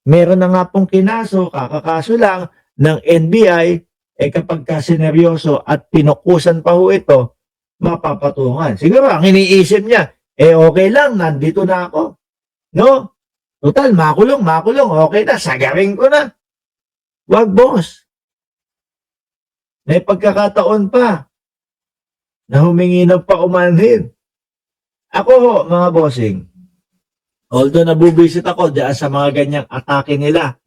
Meron na nga pong kinaso, kakakaso lang ng NBI, kapag ka sineryoso at pinukusan pa ho ito, mapapatungan. Siguro ang iniisip niya, okay lang, nandito na ako. No? Total, makulong, okay na, sagarin ko na. Wag, boss. May pagkakataon pa na humingi ng paumanhin. Ako ho, mga bossing, although nabubisit ako dyan sa mga ganyang atake nila,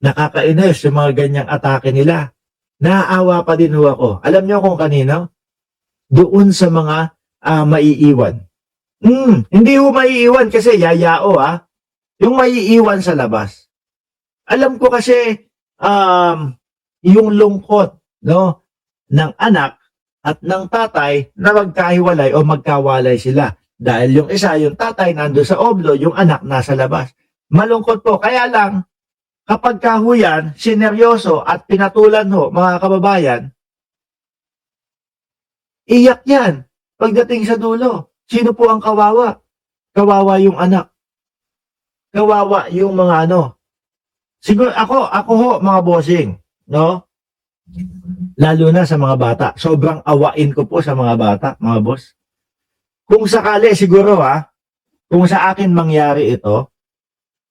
nakakainis yung mga ganyang atake nila, naaawa pa din ho ako. Alam niyo kung kanino? Doon sa mga maiiwan. Hindi ho maiiwan kasi yayao yung maiiwan sa labas. Alam ko kasi yung lungkot no ng anak at ng tatay na magkahiwalay o magkawalay sila. Dahil yung isa, yung tatay nando sa oblo, yung anak nasa labas. Malungkot po. Kaya lang, kapag kahuyan, sineryoso at pinatulan ho, mga kababayan, iyak yan. Pagdating sa dulo, sino po ang kawawa? Kawawa yung anak. Kawawa yung mga Siguro ako ho, mga bossing, no? Lalo na sa mga bata. Sobrang awain ko po sa mga bata, mga boss. Kung sakali siguro kung sa akin mangyari ito,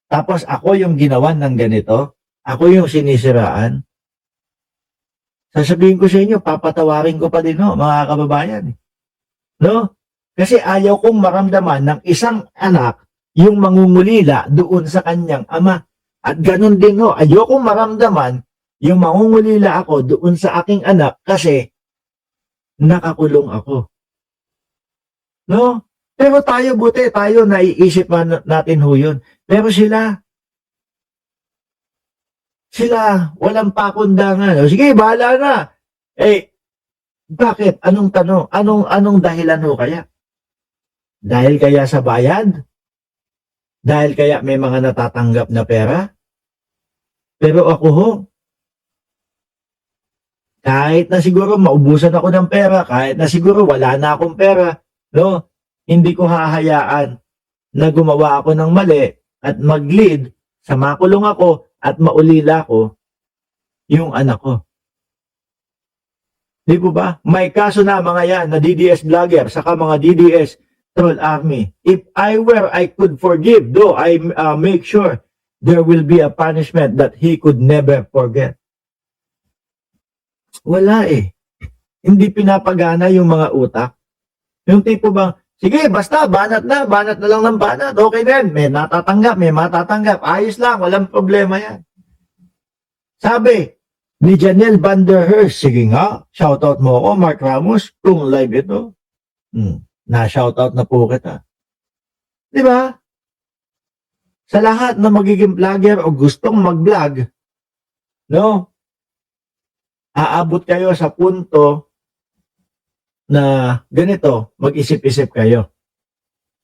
tapos ako yung ginawan ng ganito, ako yung sinisiraan, sasabihin ko sa inyo, papatawarin ko pa din mga kababayan. No? Kasi ayaw kong maramdaman ng isang anak yung mangungulila doon sa kanyang ama. At ganun din ayaw kong maramdaman yung mangungulila ako doon sa aking anak kasi nakakulong ako. No? Pero tayo naiisip natin ho yun. Pero sila, walang pakundangan. Sige, bahala na. Bakit? Anong tanong? Anong dahilan ho kaya? Dahil kaya sa bayad? Dahil kaya may mga natatanggap na pera? Pero ako ho, kahit na siguro maubusan ako ng pera, kahit na siguro wala na akong pera, no? Hindi ko hahayaan na gumawa ako ng mali at mag-lead sa makulong ako at maulila ko yung anak ko. Di po ba? May kaso na mga yan na DDS vlogger saka mga DDS troll army. If I were, I could forgive, though I make sure there will be a punishment that he could never forget. Wala Hindi pinapagana yung mga utak. Yung tipo bang, sige, basta, banat na lang ng banat. Okay din, may natatanggap, may matatanggap. Ayos lang, walang problema yan. Sabi ni Janelle Van der Herst, sige nga, shoutout mo ako, Mark Ramos, kung live ito. Na-shoutout na po kita. Di ba? Sa lahat na magiging vlogger o gustong mag-vlog, no? Aabot kayo sa punto na ganito, mag-isip-isip kayo.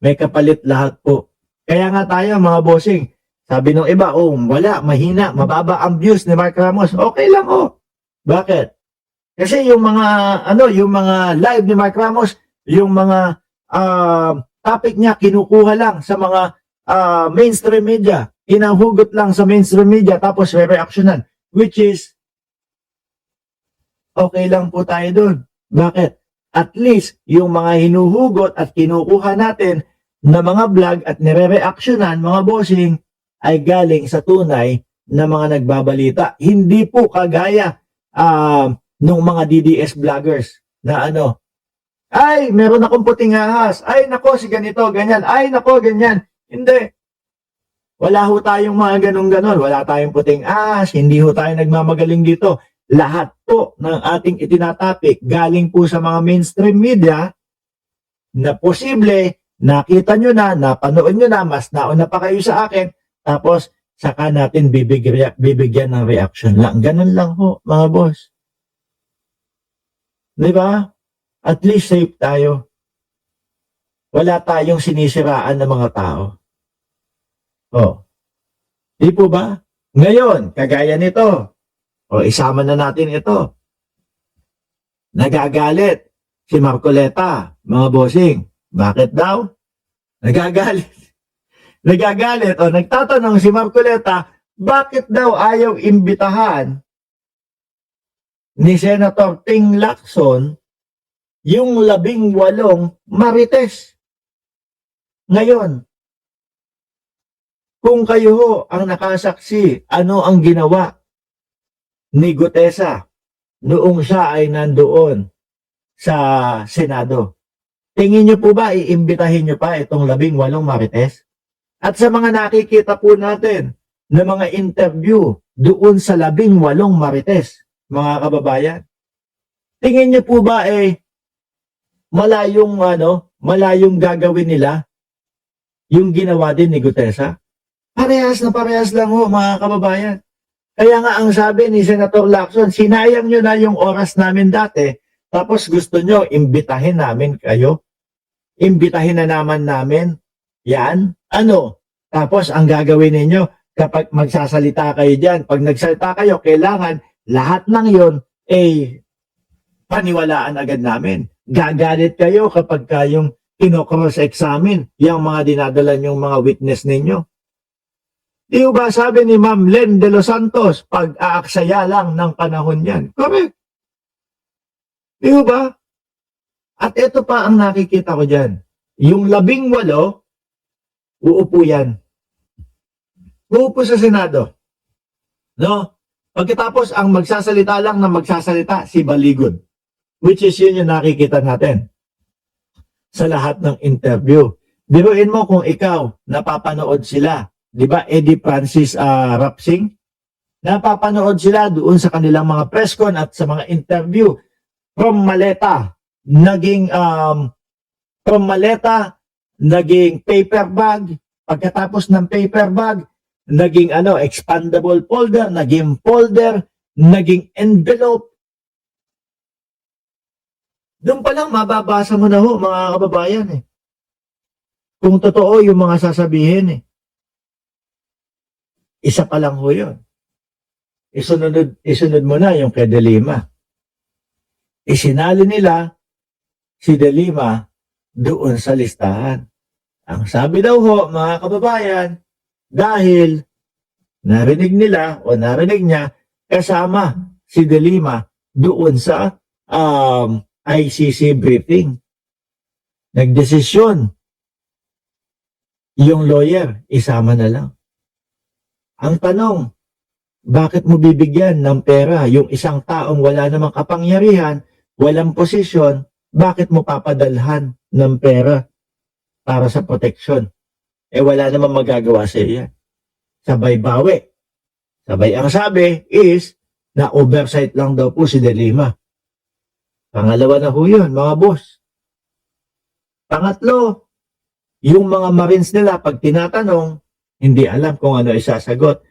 May kapalit lahat po. Kaya nga tayo mga bossing, sabi ng iba, wala, mahina, mababa ang views ni Mark Ramos. Okay lang Bakit? Kasi yung mga live ni Mark Ramos, yung mga topic niya kinukuha lang sa mga mainstream media. Inahugot lang sa mainstream media tapos re-reactionan. Which is, okay lang po tayo dun. Bakit? At least, yung mga hinuhugot at kinukuha natin na mga vlog at nire-reactionan, mga bossing, ay galing sa tunay na mga nagbabalita. Hindi po kagaya nung mga DDS vloggers na ay, meron akong puting ahas. Ay, nako, si ganito, ganyan. Ay, nako, ganyan. Hindi. Wala ho tayong mga ganun-ganon. Wala tayong puting ahas. Hindi ho tayo nagmamagaling dito. Lahat po ng ating itinatapik galing po sa mga mainstream media na posible, nakita nyo na, napanood nyo na, mas nauna pa kayo sa akin, tapos saka natin bibigyan ng reaction lang. Ganun lang ho, mga boss. Di ba? At least safe tayo. Wala tayong sinisiraan ng mga tao. Di po ba? Ngayon, kagaya nito, isama na natin ito. Nagagalit si Marcoleta, mga bossing. Bakit daw? Nagagalit. Nagtatanong si Marcoleta, bakit daw ayaw imbitahan ni Senator Ting Lacson yung 18 marites? Ngayon, kung kayo ho ang nakasaksi, ano ang ginawa ni Gutesa noong siya ay nandoon sa Senado? Tingin niyo po ba iimbitahin niyo pa itong 18 marites? At sa mga nakikita po natin na mga interview doon sa 18 marites, mga kababayan, tingin niyo po ba malayong gagawin nila yung ginawa din ni Gutesa? Parehas na parehas lang ho, mga kababayan. Kaya nga ang sabi ni Senator Lacson, sinayang nyo na yung oras namin dati, tapos gusto nyo, imbitahin namin kayo. Imbitahin na naman namin. Yan. Ano? Tapos ang gagawin ninyo, kapag magsasalita kayo dyan, pag nagsalita kayo, kailangan lahat ng yon paniwalaan agad namin. Gagalit kayo kapag kayong kino-cross-examine yung mga dinadala yung mga witness ninyo. Di ba sabi ni Ma'am Len de los Santos, pag-aaksaya lang ng panahon yan. Correct. Di ba? At ito pa ang nakikita ko dyan. Yung 18, uupo yan. Uupo sa Senado. No? Pagkatapos, ang magsasalita lang na magsasalita, si Baligod. Which is yun yung nakikita natin sa lahat ng interview. Biruin mo kung ikaw, napapanood sila. Di ba, Eddie Francis Rapsing? Napapanood sila doon sa kanilang mga press con at sa mga interview. From maleta, naging paper bag. Pagkatapos ng paper bag, naging expandable folder, naging folder, naging envelope. Doon pa lang mababasa mo na ho, mga kababayan kung totoo yung mga sasabihin Isa pa lang ho yun. Isunod mo na yung kay De Lima. Isinali nila si De Lima doon sa listahan. Ang sabi daw ho, mga kababayan, dahil narinig niya kasama si De Lima doon sa ICC briefing. Nagdesisyon yung lawyer, isama na lang. Ang tanong, bakit mo bibigyan ng pera yung isang taong wala namang kapangyarihan, walang posisyon, bakit mo papadalhan ng pera para sa proteksyon? Wala namang magagawa sa iyan. Sabay bawi. Sabay ang sabi is na oversight lang daw po si De Lima. Pangalawa na ho yun, mga boss. Pangatlo, yung mga Marines nila pag tinatanong, hindi alam kung ano isasagot.